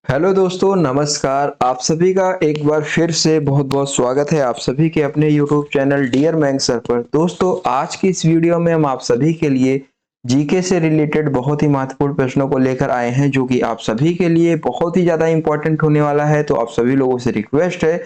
Hello दोस्तों, नमस्कार। आप सभी का एक बार फिर से बहुत बहुत स्वागत है आप सभी के अपने यूट्यूब चैनल डियर मैंग सर पर। दोस्तों, आज की इस वीडियो में हम आप सभी के लिए जीके से रिलेटेड बहुत ही महत्वपूर्ण प्रश्नों को लेकर आए हैं, जो कि आप सभी के लिए बहुत ही ज़्यादा इंपॉर्टेंट होने वाला है। तो आप सभी लोगों से रिक्वेस्ट है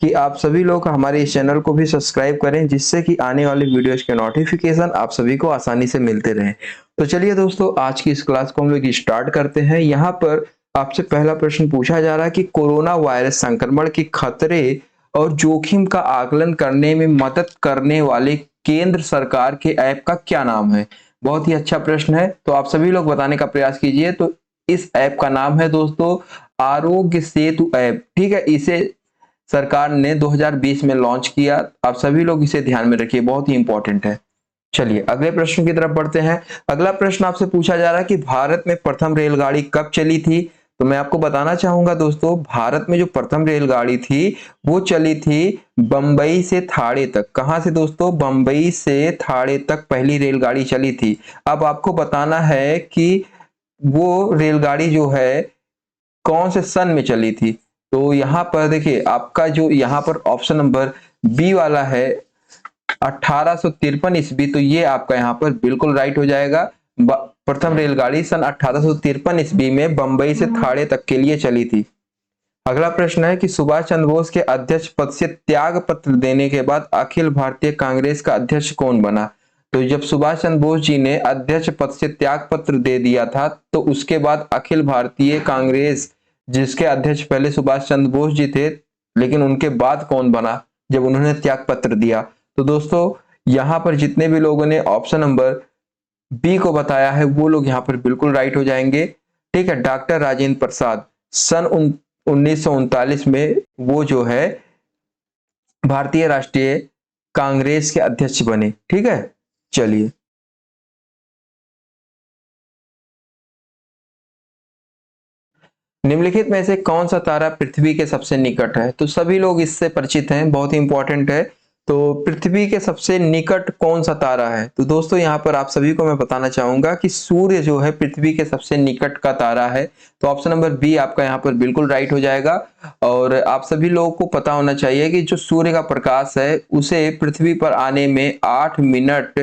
कि आप सभी लोग हमारे इस चैनल को भी सब्सक्राइब करें, जिससे कि आने वाले वीडियोज के नोटिफिकेशन आप सभी को आसानी से मिलते रहें। तो चलिए दोस्तों, आज की इस क्लास को हम लोग स्टार्ट करते हैं। यहाँ पर आपसे पहला प्रश्न पूछा जा रहा है कि कोरोना वायरस संक्रमण के खतरे और जोखिम का आकलन करने में मदद करने वाले केंद्र सरकार के ऐप का क्या नाम है। बहुत ही अच्छा प्रश्न है, तो आप सभी लोग बताने का प्रयास कीजिए। तो इस ऐप का नाम है दोस्तों आरोग्य सेतु ऐप। ठीक है, इसे सरकार ने 2020 में लॉन्च किया। आप सभी लोग इसे ध्यान में रखिए, बहुत ही इंपॉर्टेंट है। चलिए अगले प्रश्न की तरफ बढ़ते हैं। अगला प्रश्न आपसे पूछा जा रहा है कि भारत में प्रथम रेलगाड़ी कब चली थी। तो मैं आपको बताना चाहूंगा दोस्तों, भारत में जो प्रथम रेलगाड़ी थी वो चली थी बंबई से थाड़े तक। कहां से दोस्तों? बंबई से थाड़े तक पहली रेलगाड़ी चली थी। अब आपको बताना है कि वो रेलगाड़ी जो है कौन से सन में चली थी। तो यहाँ पर देखिए, आपका जो यहाँ पर ऑप्शन नंबर बी वाला है 1853 ईस्वी, तो ये आपका यहाँ पर बिल्कुल राइट हो जाएगा। प्रथम रेलगाड़ी सन 1853 ईस्वी में बंबई से थाड़े तक के लिए चली थी। अगला प्रश्न है कि सुभाष चंद्र बोस के अध्यक्ष पद से त्याग पत्र देने के बाद अखिल भारतीय कांग्रेस का अध्यक्ष कौन बना। तो जब सुभाष चंद्र बोस जी ने अध्यक्ष पद से त्याग पत्र दे दिया था, तो उसके बाद अखिल भारतीय कांग्रेस, जिसके अध्यक्ष पहले सुभाष चंद्र बोस जी थे, लेकिन उनके बाद कौन बना जब उन्होंने त्याग पत्र दिया। तो दोस्तों, यहां पर जितने भी लोगों ने ऑप्शन नंबर बी को बताया है वो लोग यहाँ पर बिल्कुल राइट हो जाएंगे। ठीक है, डॉक्टर राजेंद्र प्रसाद सन 1939 में वो जो है भारतीय राष्ट्रीय कांग्रेस के अध्यक्ष बने। ठीक है, चलिए निम्नलिखित में से कौन सा तारा पृथ्वी के सबसे निकट है। तो सभी लोग इससे परिचित हैं, बहुत ही इंपॉर्टेंट है। तो पृथ्वी के सबसे निकट कौन सा तारा है। तो दोस्तों, यहाँ पर आप सभी को मैं बताना चाहूंगा कि सूर्य जो है पृथ्वी के सबसे निकट का तारा है। तो ऑप्शन नंबर बी आपका यहाँ पर बिल्कुल राइट हो जाएगा। और आप सभी लोगों को पता होना चाहिए कि जो सूर्य का प्रकाश है उसे पृथ्वी पर आने में 8 मिनट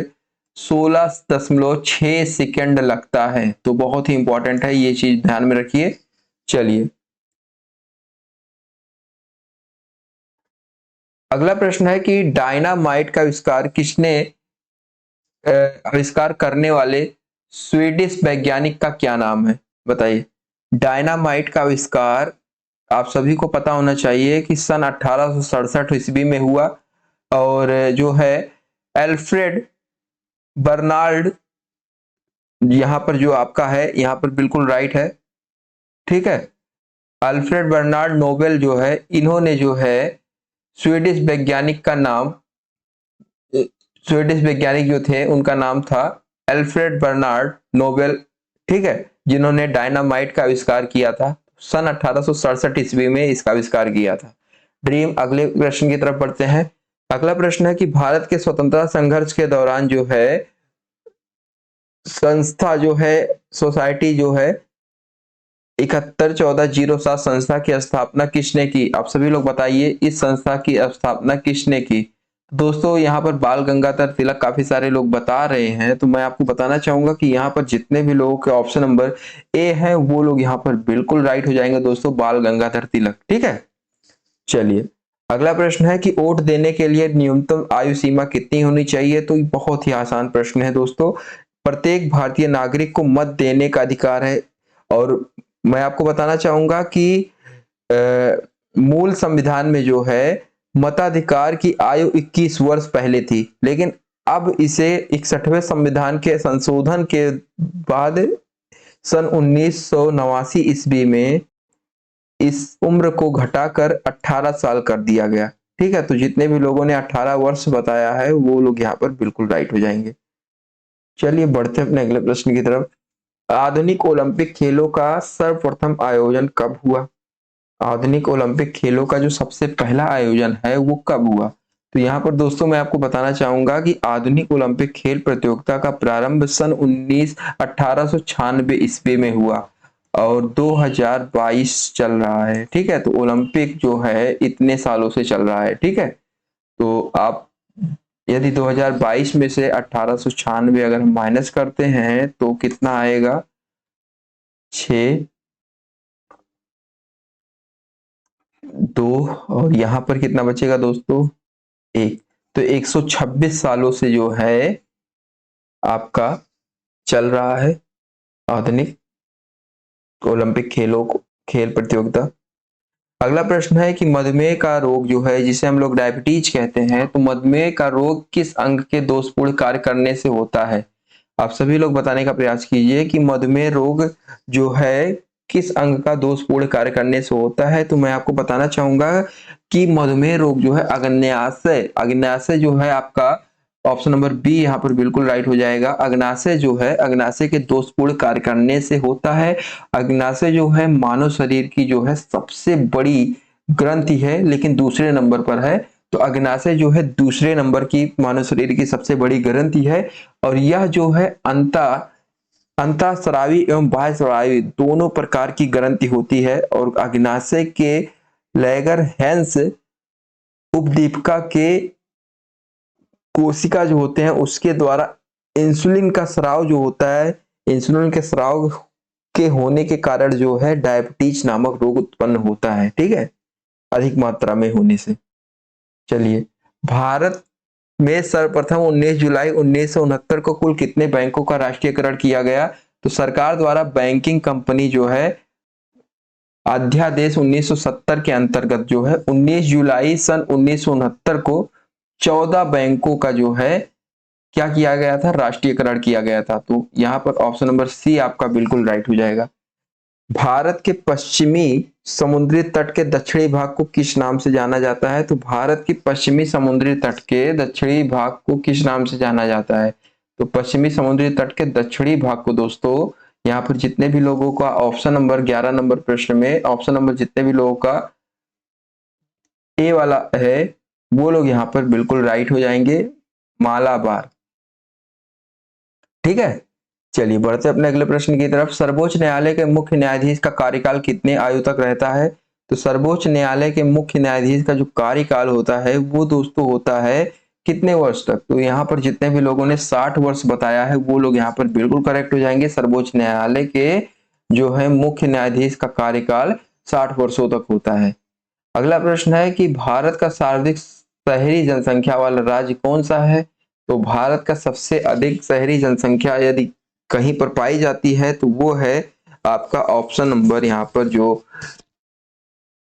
16.6 सेकेंड लगता है। तो बहुत ही इंपॉर्टेंट है, ये चीज ध्यान में रखिए। चलिए अगला प्रश्न है कि डायनामाइट का आविष्कार किसने आविष्कार करने वाले स्वीडिश वैज्ञानिक का क्या नाम है। बताइए। डायनामाइट का आविष्कार आप सभी को पता होना चाहिए कि सन 1867 ईस्वी में हुआ। और जो है एल्फ्रेड बर्नाल्ड, यहाँ पर जो आपका है यहाँ पर बिल्कुल राइट है। ठीक है, अल्फ्रेड बर्नार्ड नोबेल जो है, इन्होंने जो है स्वीडिश वैज्ञानिक का नाम, स्वीडिश वैज्ञानिक जो थे उनका नाम था एल्फ्रेड बर्नार्ड नोबेल। ठीक है, जिन्होंने डायनामाइट का आविष्कार किया था सन 1867 ईस्वी में इसका आविष्कार किया था। ड्रीम अगले प्रश्न की तरफ बढ़ते हैं। अगला प्रश्न है कि भारत के स्वतंत्रता संघर्ष के दौरान जो है संस्था जो है, सोसाइटी जो है 711407 संस्था की स्थापना किसने की। आप सभी लोग बताइए, इस संस्था की स्थापना किसने की। दोस्तों, यहाँ पर बाल गंगाधर तिलक काफी सारे लोग बता रहे हैं, तो मैं आपको बताना चाहूंगा कि यहाँ पर जितने भी लोगों के ऑप्शन नंबर ए है वो लोग यहाँ पर बिल्कुल राइट हो जाएंगे दोस्तों, बाल गंगाधर तिलक। ठीक है, चलिए अगला प्रश्न है कि वोट देने के लिए न्यूनतम आयु सीमा कितनी होनी चाहिए। तो बहुत ही आसान प्रश्न है दोस्तों। प्रत्येक भारतीय नागरिक को मत देने का अधिकार है। और मैं आपको बताना चाहूंगा कि मूल संविधान में जो है मताधिकार की आयु 21 वर्ष पहले थी, लेकिन अब इसे 61वें संविधान के संशोधन के बाद सन 1989 ईस्वी में इस उम्र को घटाकर 18 साल कर दिया गया। ठीक है, तो जितने भी लोगों ने 18 वर्ष बताया है वो लोग यहाँ पर बिल्कुल राइट हो जाएंगे। चलिए बढ़ते हैं अपने अगले प्रश्न की तरफ। आधुनिक ओलंपिक खेलों का सर्वप्रथम आयोजन कब हुआ। आधुनिक ओलंपिक खेलों का जो सबसे पहला आयोजन है वो कब हुआ। तो यहाँ पर दोस्तों मैं आपको बताना चाहूंगा कि आधुनिक ओलंपिक खेल प्रतियोगिता का प्रारंभ सन 1896 ईस्वी में हुआ। और 2022 चल रहा है, ठीक है। तो ओलंपिक जो है इतने सालों से चल रहा है, ठीक है। तो आप यदि 2022 में से 1896 अगर हम माइनस करते हैं तो कितना आएगा, 6, 2, और यहाँ पर कितना बचेगा दोस्तों, 1। तो 126 सालों से जो है आपका चल रहा है आधुनिक ओलंपिक खेलों को, खेल प्रतियोगिता। अगला प्रश्न है कि मधुमेह का रोग जो है जिसे हम लोग डायबिटीज कहते हैं, तो मधुमेह का रोग किस अंग के दोषपूर्ण कार्य करने से होता है। आप सभी लोग बताने का प्रयास कीजिए कि मधुमेह रोग जो है किस अंग का दोषपूर्ण कार्य करने से होता है। तो मैं आपको बताना चाहूंगा कि मधुमेह रोग जो है अग्न्याशय, अग्न्याशय जो है आपका ऑप्शन नंबर बी यहाँ पर बिल्कुल राइट हो जाएगा। अग्नाशय जो है, अग्नाशय के दोषपूर्ण कार्य करने से होता है। अग्नाशय जो है मानव शरीर की जो है सबसे बड़ी ग्रंथि है, लेकिन दूसरे नंबर पर है। तो अग्नाशय जो है दूसरे नंबर की मानव शरीर की सबसे बड़ी ग्रंथि है, और यह जो है अंतःस्रावी एवं बाह्यस्रावी दोनों प्रकार की ग्रंथि होती है। और अग्नाशय के लैगर-हैंस उपदीपिका के कोशिका जो होते हैं उसके द्वारा इंसुलिन का स्राव जो होता है, इंसुलिन के स्राव के होने के कारण जो है डायबिटीज नामक रोग उत्पन्न होता है, ठीक है, अधिक मात्रा में होने से। चलिए, भारत में सर्वप्रथम 19 जुलाई 1969 को कुल कितने बैंकों का राष्ट्रीयकरण किया गया। तो सरकार द्वारा बैंकिंग कंपनी जो है अध्यादेश 1970 के अंतर्गत जो है 19 जुलाई सन 1969 को 14 बैंकों का जो है क्या किया गया था, राष्ट्रीयकरण किया गया था। तो यहाँ पर ऑप्शन नंबर सी आपका बिल्कुल राइट हो जाएगा। भारत के पश्चिमी समुद्री तट के दक्षिणी भाग को किस नाम से जाना जाता है। तो भारत के पश्चिमी समुद्री तट के दक्षिणी भाग को किस नाम से जाना जाता है। तो पश्चिमी समुद्री तट के दक्षिणी भाग को दोस्तों, यहाँ पर जितने भी लोगों का ऑप्शन नंबर 11 नंबर प्रश्न में ऑप्शन नंबर जितने भी लोगों का ए वाला है वो लोग यहाँ पर बिल्कुल राइट हो जाएंगे, मालाबार, ठीक है। चलिए बढ़ते अपने अगले प्रश्न की तरफ। सर्वोच्च न्यायालय के मुख्य न्यायाधीश का कार्यकाल कितने आयु तक रहता है। तो सर्वोच्च न्यायालय के मुख्य न्यायाधीश का जो कार्यकाल होता है वो दोस्तों होता है कितने वर्ष तक। तो यहाँ पर जितने भी लोगों ने 60 वर्ष बताया है वो लोग यहाँ पर बिल्कुल करेक्ट हो जाएंगे। सर्वोच्च न्यायालय के जो है मुख्य न्यायाधीश का कार्यकाल 60 वर्षों तक होता है। अगला प्रश्न है कि भारत का सर्वाधिक शहरी जनसंख्या वाला राज्य कौन सा है। तो भारत का सबसे अधिक शहरी जनसंख्या यदि कहीं पर पाई जाती है तो वो है आपका ऑप्शन नंबर यहाँ पर जो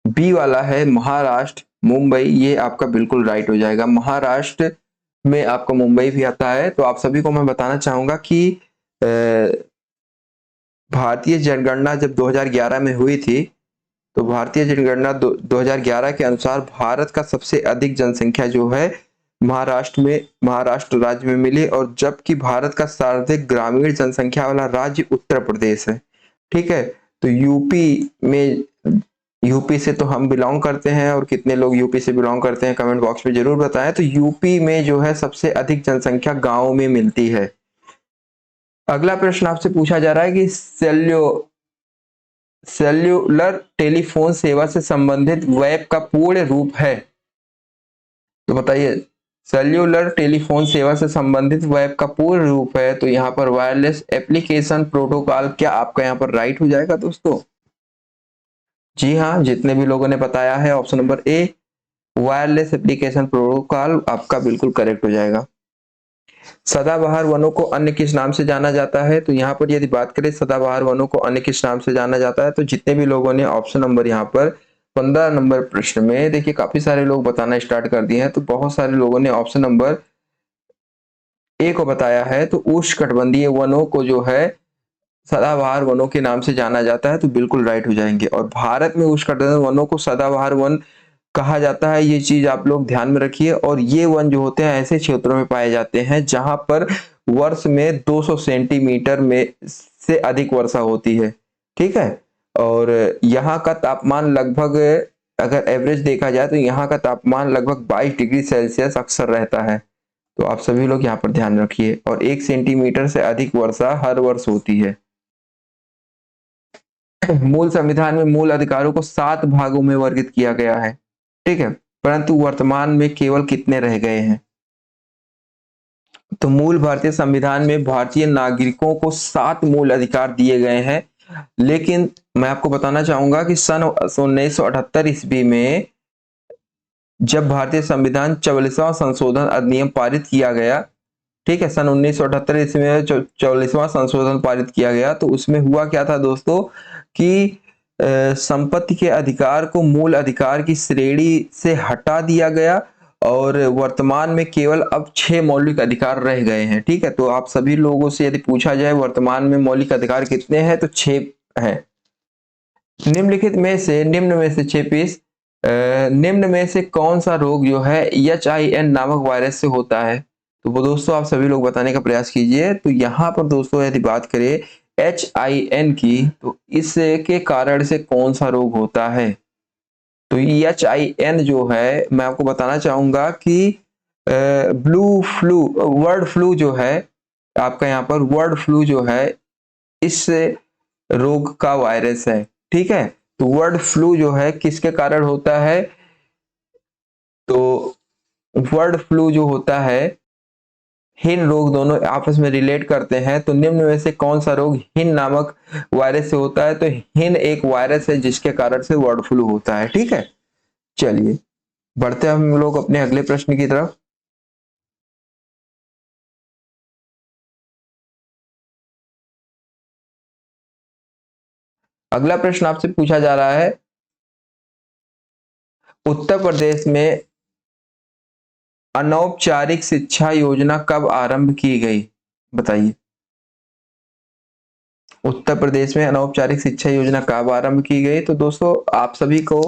बी वाला है, महाराष्ट्र, मुंबई। ये आपका बिल्कुल राइट हो जाएगा। महाराष्ट्र में आपका मुंबई भी आता है। तो आप सभी को मैं बताना चाहूंगा कि भारतीय जनगणना जब 2011 में हुई थी, तो भारतीय जनगणना 2011 के अनुसार भारत का सबसे अधिक जनसंख्या जो है महाराष्ट्र राज्य में मिली, और जबकि भारत का सर्वाधिक ग्रामीण जनसंख्या वाला राज्य उत्तर प्रदेश है, ठीक है। तो यूपी से तो हम बिलोंग करते हैं, और कितने लोग यूपी से बिलोंग करते हैं कमेंट बॉक्स में जरूर बताएं। तो यूपी में जो है सबसे अधिक जनसंख्या गांव में मिलती है। अगला प्रश्न आपसे पूछा जा रहा है कि सेल्युलर टेलीफोन सेवा से संबंधित वेब का पूर्ण रूप है। तो बताइए, सेल्युलर टेलीफोन सेवा से संबंधित वेब का पूर्ण रूप है तो यहाँ पर वायरलेस एप्लीकेशन प्रोटोकॉल, क्या आपका यहाँ पर राइट हो जाएगा दोस्तों। जी हाँ, जितने भी लोगों ने बताया है option number A wireless application protocol आपका बिल्कुल करेक्ट हो जाएगा। सदाबहार वनों को अन्य किस नाम से जाना जाता है। तो यहाँ पर यदि बात करें सदाबहार वनों को अन्य किस नाम से जाना जाता है, तो जितने भी लोगों ने ऑप्शन नंबर यहाँ पर 15 नंबर प्रश्न में देखिए काफी सारे लोग बताना स्टार्ट कर दिए हैं। तो बहुत सारे लोगों ने ऑप्शन नंबर ए को बताया है। तो उष्णकटिबंधीय वनों को जो है सदाबहार वनों के नाम से जाना जाता है, तो बिल्कुल राइट हो जाएंगे। और भारत में उष्णकटिबंधीय वनों को सदाबहार वन कहा जाता है, ये चीज आप लोग ध्यान में रखिए। और ये वन जो होते हैं ऐसे क्षेत्रों में पाए जाते हैं जहां पर वर्ष में 200 सेंटीमीटर में से अधिक वर्षा होती है, ठीक है। और यहाँ का तापमान लगभग, अगर एवरेज देखा जाए तो यहाँ का तापमान लगभग 22 डिग्री सेल्सियस अक्सर रहता है। तो आप सभी लोग यहाँ पर ध्यान रखिए। और 1 सेंटीमीटर से अधिक वर्षा हर वर्ष होती है। मूल संविधान में मूल अधिकारों को 7 भागों में वर्गित किया गया है, ठीक है, परंतु वर्तमान में केवल कितने रह गए हैं? तो मूल भारतीय संविधान में भारतीय नागरिकों को 7 मूल अधिकार दिए गए हैं, लेकिन मैं आपको बताना चाहूंगा कि सन 1978 ईस्वी में जब भारतीय संविधान 44वां संशोधन अधिनियम पारित किया गया, ठीक है, सन 1978 ईस्वी में 44वां संशोधन पारित किया गया, तो उसमें हुआ क्या था दोस्तों कि संपत्ति के अधिकार को मूल अधिकार की श्रेणी से हटा दिया गया और वर्तमान में केवल अब 6 मौलिक अधिकार रह गए हैं, ठीक है। तो आप सभी लोगों से यदि पूछा जाए वर्तमान में मौलिक अधिकार कितने हैं, तो 6 हैं। निम्न में से 6 पीस निम्न में से कौन सा रोग जो है HIN नामक वायरस से होता है? तो वो दोस्तों आप सभी लोग बताने का प्रयास कीजिए। तो यहाँ पर दोस्तों यदि बात करें HIN की, तो इसके कारण से कौन सा रोग होता है? तो HIN जो है मैं आपको बताना चाहूंगा कि ब्लू फ्लू, वर्ड फ्लू जो है आपका, यहाँ पर वर्ड फ्लू जो है इस रोग का वायरस है, ठीक है। तो वर्ड फ्लू जो है किसके कारण होता है? तो वर्ड फ्लू जो होता है, हिन रोग दोनों आपस में रिलेट करते हैं। तो निम्न में से कौन सा रोग हिन नामक वायरस से होता है? तो हिन एक वायरस है जिसके कारण से वर्ड फ्लू होता है, ठीक है। चलिए बढ़ते हैं हम लोग अपने अगले प्रश्न की तरफ। अगला प्रश्न आपसे पूछा जा रहा है, उत्तर प्रदेश में अनौपचारिक शिक्षा योजना कब आरंभ की गई? बताइए। उत्तर प्रदेश में अनौपचारिक शिक्षा योजना कब आरंभ की गई? तो दोस्तों आप सभी को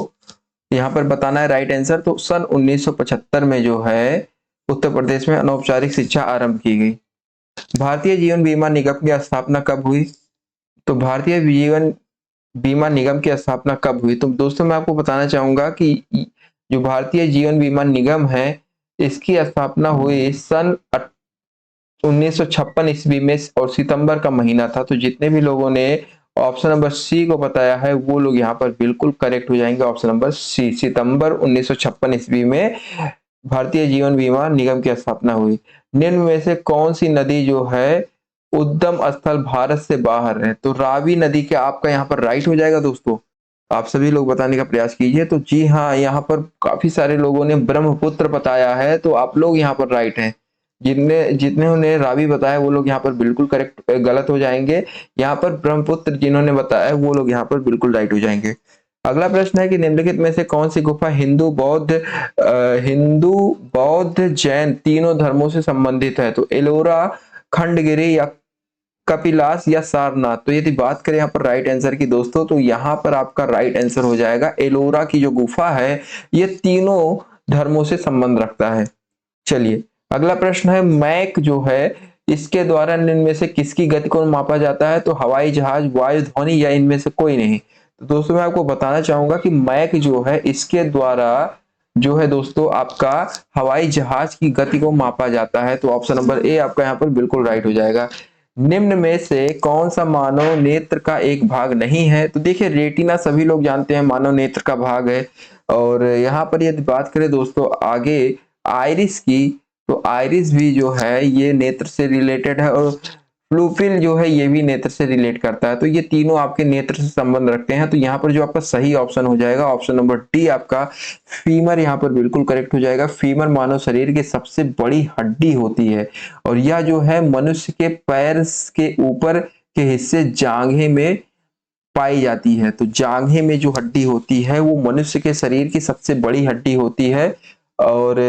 यहाँ पर बताना है राइट आंसर। तो सन 1975 में जो है उत्तर प्रदेश में अनौपचारिक शिक्षा आरंभ की गई। भारतीय जीवन बीमा निगम की स्थापना कब हुई? तो भारतीय जीवन बीमा निगम की स्थापना कब हुई? तो दोस्तों मैं आपको बताना चाहूंगा कि जो भारतीय जीवन बीमा निगम है इसकी स्थापना हुई सन 1956 ईस्वी में और सितंबर का महीना था। तो जितने भी लोगों ने ऑप्शन नंबर सी को बताया है वो लोग यहाँ पर बिल्कुल करेक्ट हो जाएंगे। ऑप्शन नंबर सी, सितंबर 1956 ईस्वी में भारतीय जीवन बीमा निगम की स्थापना हुई। निम्न में से कौन सी नदी जो है उद्गम स्थल भारत से बाहर है? तो रावी नदी क्या आपका यहाँ पर राइट हो जाएगा दोस्तों? आप सभी लोग बताने का प्रयास कीजिए। तो जी हाँ, यहाँ पर काफी सारे लोगों ने ब्रह्मपुत्र बताया है, तो आप लोग यहाँ पर राइट हैं। जितने जितने ने रावी बताया वो लोग यहाँ पर बिल्कुल करेक्ट गलत हो जाएंगे। यहाँ पर ब्रह्मपुत्र जिन्होंने बताया वो लोग यहाँ पर बिल्कुल राइट हो जाएंगे। अगला प्रश्न है कि निम्नलिखित में से कौन सी गुफा हिंदू बौद्ध जैन तीनों धर्मों से संबंधित है? तो एलोरा, खंडगिरी या कपिलास या सारनाथ? तो यदि बात करें यहाँ पर राइट आंसर की दोस्तों, तो यहाँ पर आपका राइट आंसर हो जाएगा एलोरा की जो गुफा है ये तीनों धर्मों से संबंध रखता है। चलिए अगला प्रश्न है, मैक जो है इसके द्वारा निम्न में से किसकी गति को मापा जाता है? तो हवाई जहाज, वायु ध्वनि या इनमें से कोई नहीं? तो दोस्तों मैं आपको बताना चाहूंगा कि मैक जो है इसके द्वारा जो है दोस्तों आपका हवाई जहाज की गति को मापा जाता है। तो ऑप्शन नंबर ए आपका यहाँ पर बिल्कुल राइट हो जाएगा। निम्न में से कौन सा मानव नेत्र का एक भाग नहीं है? तो देखिए रेटिना सभी लोग जानते हैं मानव नेत्र का भाग है। और यहाँ पर यदि बात करें दोस्तों आगे आइरिस की, तो आइरिस भी जो है ये नेत्र से रिलेटेड है और प्लूपिल जो है ये भी नेत्र से रिलेट करता है। तो ये तीनों आपके नेत्र से संबंध रखते हैं। तो यहाँ पर जो आपका सही ऑप्शन हो जाएगा ऑप्शन नंबर डी आपका फीमर यहाँ पर बिल्कुल करेक्ट हो जाएगा। फीमर मानव शरीर की सबसे बड़ी हड्डी होती है और यह जो है मनुष्य के पैर के ऊपर के हिस्से जांघे में पाई जाती है। तो जांघे में जो हड्डी होती है वो मनुष्य के शरीर की सबसे बड़ी हड्डी होती है। और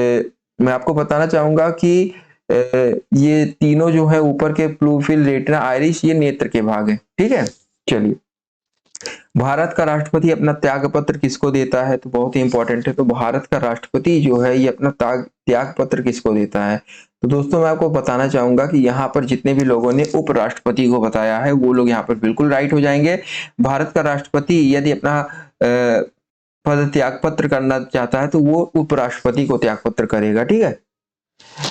मैं आपको बताना चाहूंगा कि ये तीनों जो है ऊपर के प्लूफिल, रेटिना, आइरिस ये नेत्र के भाग है, ठीक है। चलिए भारत का राष्ट्रपति अपना त्याग पत्र किसको देता है? तो बहुत ही इंपॉर्टेंट है। तो भारत का राष्ट्रपति जो है ये अपना त्याग पत्र किसको देता है? तो दोस्तों मैं आपको बताना चाहूंगा कि यहाँ पर जितने भी लोगों ने उपराष्ट्रपति को बताया है वो लोग यहाँ पर बिल्कुल राइट हो जाएंगे। भारत का राष्ट्रपति यदि अपना पद त्याग पत्र करना चाहता है तो वो उपराष्ट्रपति को त्याग पत्र करेगा, ठीक है।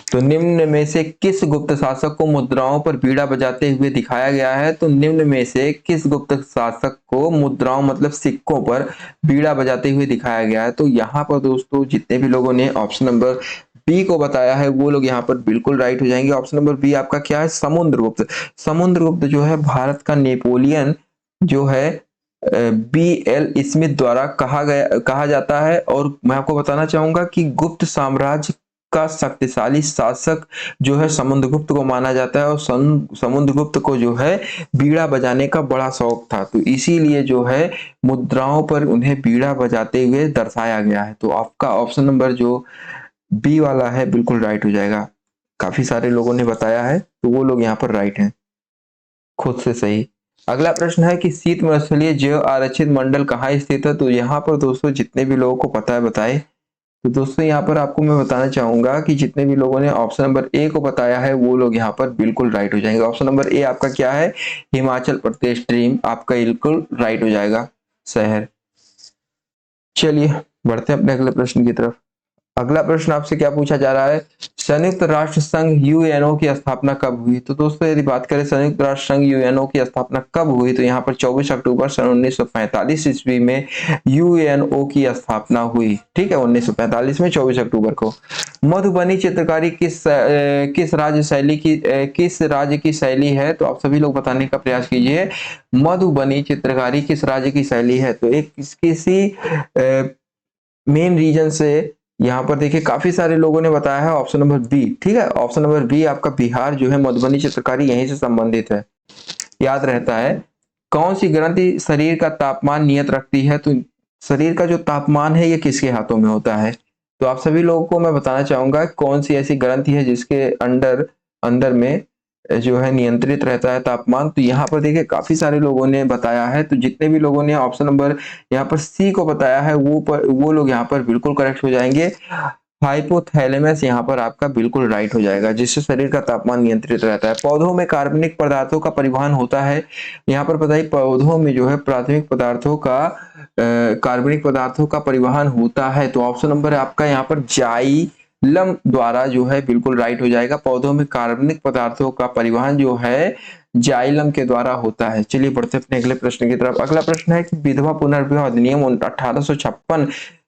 तो निम्न में से किस गुप्त शासक को मुद्राओं पर बीड़ा बजाते हुए दिखाया गया है? तो निम्न में से किस गुप्त शासक को मुद्राओं मतलब सिक्कों पर बीड़ा बजाते हुए दिखाया गया है? तो यहाँ पर दोस्तों जितने भी लोगों ने ऑप्शन नंबर बी को बताया है वो लोग यहाँ पर बिल्कुल राइट हो जाएंगे। ऑप्शन नंबर बी आपका क्या है? समुद्रगुप्त। समुद्रगुप्त जो है भारत का नेपोलियन जो है बी.एल. स्मिथ द्वारा कहा जाता है। और मैं आपको बताना चाहूंगा कि गुप्त साम्राज्य का शक्तिशाली शासक जो है समुद्रगुप्त को माना जाता है। और समुद्रगुप्त को जो है बीड़ा बजाने का बड़ा शौक था, तो इसीलिए जो है मुद्राओं पर उन्हें बीड़ा बजाते हुए दर्शाया गया है। तो आपका ऑप्शन नंबर जो बी वाला है बिल्कुल राइट हो जाएगा। काफी सारे लोगों ने बताया है तो वो लोग यहाँ पर राइट हैं, खुद से सही। अगला प्रश्न है कि शीत मरुस्थलीय जैव आरक्षित मंडल कहाँ स्थित है? तो यहाँ पर दोस्तों जितने भी लोगों को पता है बताए। तो दोस्तों यहाँ पर आपको मैं बताना चाहूंगा कि जितने भी लोगों ने ऑप्शन नंबर ए को बताया है वो लोग यहाँ पर बिल्कुल राइट हो जाएंगे। ऑप्शन नंबर ए आपका क्या है? हिमाचल प्रदेश ड्रीम आपका बिल्कुल राइट हो जाएगा शहर। चलिए बढ़ते हैं अपने अगले प्रश्न की तरफ। अगला प्रश्न आपसे क्या पूछा जा रहा है? संयुक्त राष्ट्र संघ यूएनओ की स्थापना कब हुई? तो दोस्तों यदि बात करें संयुक्त राष्ट्र संघ यूएनओ की स्थापना कब हुई, तो यहाँ पर 24 अक्टूबर सन 1945 ईस्वी में यूएनओ की स्थापना हुई। ठीक है, 1945 में 24 अक्टूबर को। मधुबनी चित्रकारी किस राज्य की शैली है? तो आप सभी लोग बताने का प्रयास कीजिए। मधुबनी चित्रकारी किस राज्य की शैली है? तो एक किसी मेन रीजन से यहाँ पर देखिए काफी सारे लोगों ने बताया है ऑप्शन नंबर बी। ठीक है, ऑप्शन नंबर बी आपका बिहार जो है मधुबनी चित्रकारी यहीं से संबंधित है, याद रहता है। कौन सी ग्रंथि शरीर का तापमान नियत रखती है? तो शरीर का जो तापमान है ये किसके हाथों में होता है? तो आप सभी लोगों को मैं बताना चाहूंगा कौन सी ऐसी ग्रंथि है जिसके अंदर में जो है नियंत्रित रहता है तापमान। तो यहाँ पर देखिए काफी सारे लोगों ने बताया है, तो जितने भी लोगों ने ऑप्शन नंबर यहाँ पर सी को बताया है वो लोग यहाँ पर बिल्कुल करेक्ट हो जाएंगे। हाइपोथैलेमस यहाँ पर आपका बिल्कुल राइट हो जाएगा, जिससे शरीर का तापमान नियंत्रित रहता है। पौधों में कार्बनिक पदार्थों का परिवहन होता है। यहाँ पर बताइए पौधों में जो है प्राथमिक पदार्थों का कार्बनिक पदार्थों का परिवहन होता है। तो ऑप्शन नंबर आपका यहाँ पर जाइलम द्वारा जो है बिल्कुल राइट हो जाएगा। पौधों में कार्बनिक पदार्थों का परिवहन जो है जाइलम के द्वारा होता है। चलिए बढ़ते अपने अगले प्रश्न की तरफ। अगला प्रश्न है कि विधवा पुनर्विवाह अधिनियम 1856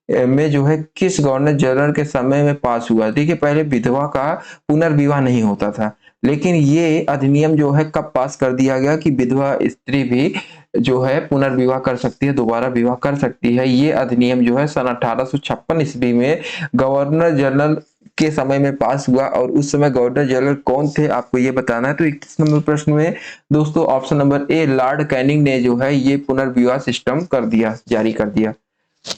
में जो है किस गवर्नर जनरल के समय में पास हुआ? देखिए पहले विधवा का पुनर्विवाह नहीं होता था, लेकिन ये अधिनियम जो है कब पास कर दिया गया कि विधवा स्त्री भी जो है पुनर्विवाह कर सकती है, दोबारा विवाह कर सकती है। ये अधिनियम जो है सन 1856 ईस्वी में गवर्नर जनरल के समय में पास हुआ। और उस समय गवर्नर जनरल कौन थे आपको ये बताना है। तो 21 नंबर प्रश्न में दोस्तों option number A Lord Canning ने जो है ये पुनर्विवाह सिस्टम कर दिया, जारी कर दिया।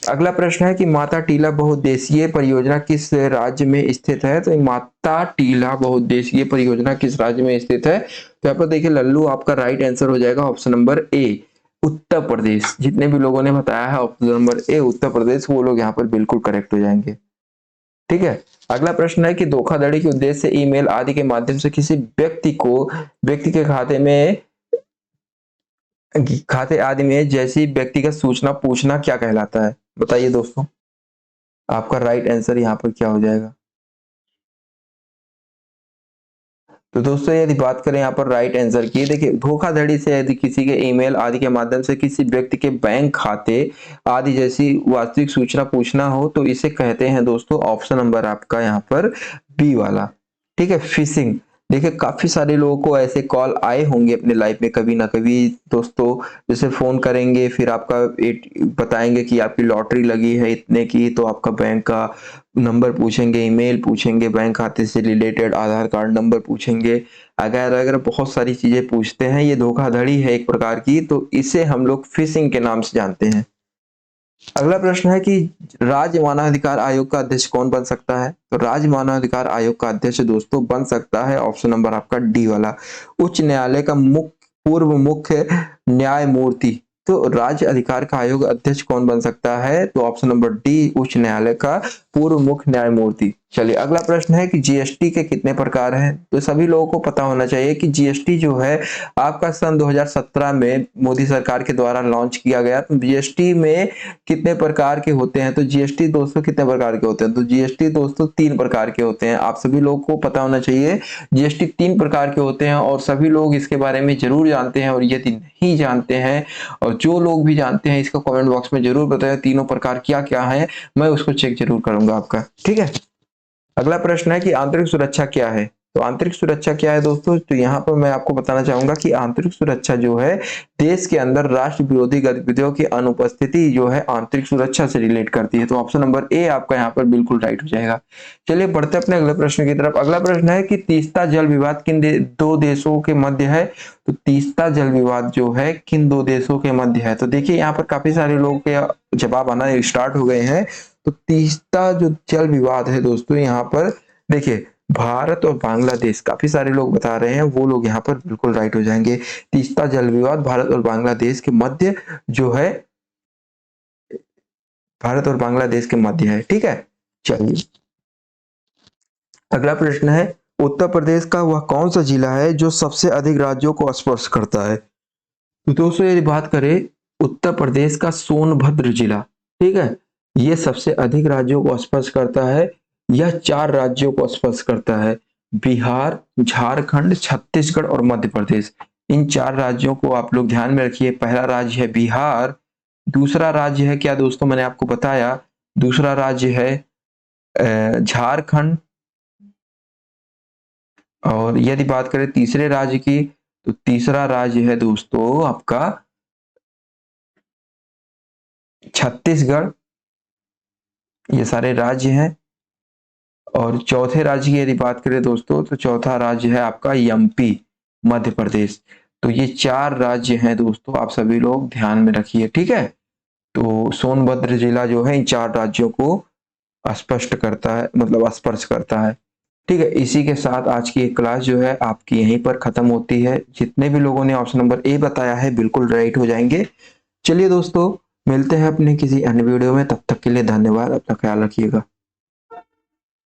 अगला प्रश्न है कि माता टीला बहुउद्देशीय परियोजना किस राज्य में स्थित है? तो माता टीला बहुउद्देशीय परियोजना किस राज्य में स्थित है? तो यहाँ पर देखिए लल्लू आपका राइट आंसर हो जाएगा option number A Uttar Pradesh. जितने भी लोगों ने बताया है option number A Uttar Pradesh, वो लोग यहाँ पर बिल्कुल करेक्ट हो जाएंगे। ठीक है, अगला प्रश्न है कि धोखाधड़ी के उद्देश्य से ईमेल आदि के माध्यम से किसी व्यक्ति के खाते आदि में जैसी व्यक्तिगत सूचना पूछना क्या कहलाता है? बताइए दोस्तों, आपका राइट आंसर यहाँ पर क्या हो जाएगा? तो दोस्तों यदि बात करें यहाँ पर राइट आंसर की, देखिए धोखाधड़ी से यदि किसी के ईमेल आदि के माध्यम से किसी व्यक्ति के बैंक खाते आदि जैसी वास्तविक सूचना पूछना हो तो इसे कहते हैं दोस्तों ऑप्शन नंबर आपका यहाँ पर बी वाला। ठीक है, फिशिंग। देखिए काफी सारे लोगों को ऐसे कॉल आए होंगे अपने लाइफ में कभी ना कभी दोस्तों, जैसे फोन करेंगे फिर आपका बताएंगे कि आपकी लॉटरी लगी है इतने की, तो आपका बैंक का नंबर पूछेंगे, ईमेल पूछेंगे, बैंक खाते से रिलेटेड आधार कार्ड नंबर पूछेंगे, अगर अगर बहुत सारी चीजें पूछते हैं। ये धोखाधड़ी है एक प्रकार की, तो इसे हम लोग फिशिंग के नाम से जानते हैं। अगला प्रश्न है कि राज्य मानवाधिकार आयोग का अध्यक्ष कौन बन सकता है? तो राज्य मानवाधिकार आयोग का अध्यक्ष दोस्तों बन सकता है ऑप्शन नंबर आपका डी वाला उच्च न्यायालय का पूर्व मुख्य न्यायमूर्ति। तो राज्य अधिकार का आयोग अध्यक्ष कौन बन सकता है? तो ऑप्शन नंबर डी उच्च न्यायालय का पूर्व मुख्य न्यायमूर्ति। चलिए अगला प्रश्न है कि जीएसटी के कितने प्रकार हैं। तो सभी लोगों को पता होना चाहिए कि जीएसटी जो है आपका सन 2017 में मोदी सरकार के द्वारा लॉन्च किया गया। तो जीएसटी में कितने प्रकार के होते हैं, तो जीएसटी दोस्तों कितने प्रकार के होते हैं, तो जीएसटी दोस्तों 3 प्रकार के होते हैं। आप सभी लोगों को पता होना चाहिए जीएसटी 3 प्रकार के होते हैं और सभी लोग इसके बारे में जरूर जानते हैं। और यदि नहीं जानते हैं और जो लोग भी जानते हैं इसका कमेंट बॉक्स में जरूर बताएं तीनों प्रकार क्या क्या है, मैं उसको चेक जरूर करूंगा आपका। ठीक है, अगला प्रश्न है कि आंतरिक सुरक्षा क्या है। तो आंतरिक सुरक्षा क्या है दोस्तों, तो यहाँ पर मैं आपको बताना चाहूंगा कि आंतरिक सुरक्षा जो है देश के अंदर राष्ट्र विरोधी गतिविधियों की अनुपस्थिति जो है आंतरिक सुरक्षा से रिलेट करती है। तो ऑप्शन नंबर ए आपका यहाँ पर बिल्कुल राइट हो जाएगा। चलिए बढ़ते अपने अगले प्रश्न की तरफ। अगला प्रश्न है कि तीस्ता जल विवाद किन दो देशों के मध्य है। तो तीस्ता जल विवाद जो है किन दो देशों के मध्य है। तो देखिए यहाँ पर काफी सारे लोगों के जवाब आना स्टार्ट हो गए हैं। तो तीस्ता जो जल विवाद है दोस्तों, यहाँ पर देखिए भारत और बांग्लादेश, काफी सारे लोग बता रहे हैं, वो लोग यहाँ पर बिल्कुल राइट हो जाएंगे। तीस्ता जल विवाद भारत और बांग्लादेश के मध्य जो है, भारत और बांग्लादेश के मध्य है। ठीक है, चलिए अगला प्रश्न है उत्तर प्रदेश का वह कौन सा जिला है जो सबसे अधिक राज्यों को स्पर्श करता है। तो दोस्तों यदि बात करें उत्तर प्रदेश का सोनभद्र जिला, ठीक है, ये सबसे अधिक राज्यों को स्पर्श करता है। यह 4 राज्यों को स्पर्श करता है, बिहार, झारखंड, छत्तीसगढ़ और मध्य प्रदेश। इन 4 राज्यों को आप लोग ध्यान में रखिए। पहला राज्य है बिहार, दूसरा राज्य है क्या दोस्तों, मैंने आपको बताया, दूसरा राज्य है झारखंड, और यदि बात करें तीसरे राज्य की तो तीसरा राज्य है दोस्तों आपका छत्तीसगढ़। ये सारे राज्य हैं। और चौथे राज्य की यदि बात करें दोस्तों तो चौथा राज्य है आपका एमपी, मध्य प्रदेश। तो ये 4 राज्य हैं दोस्तों, आप सभी लोग ध्यान में रखिए। ठीक है, तो सोनभद्र जिला जो है इन 4 राज्यों को स्पष्ट करता है, मतलब स्पर्श करता है। ठीक है, इसी के साथ आज की एक क्लास जो है आपकी यहीं पर खत्म होती है। जितने भी लोगों ने ऑप्शन नंबर ए बताया है बिल्कुल राइट हो जाएंगे। चलिए दोस्तों मिलते हैं अपने किसी अन्य वीडियो में, तब तक के लिए धन्यवाद, अपना ख्याल रखिएगा।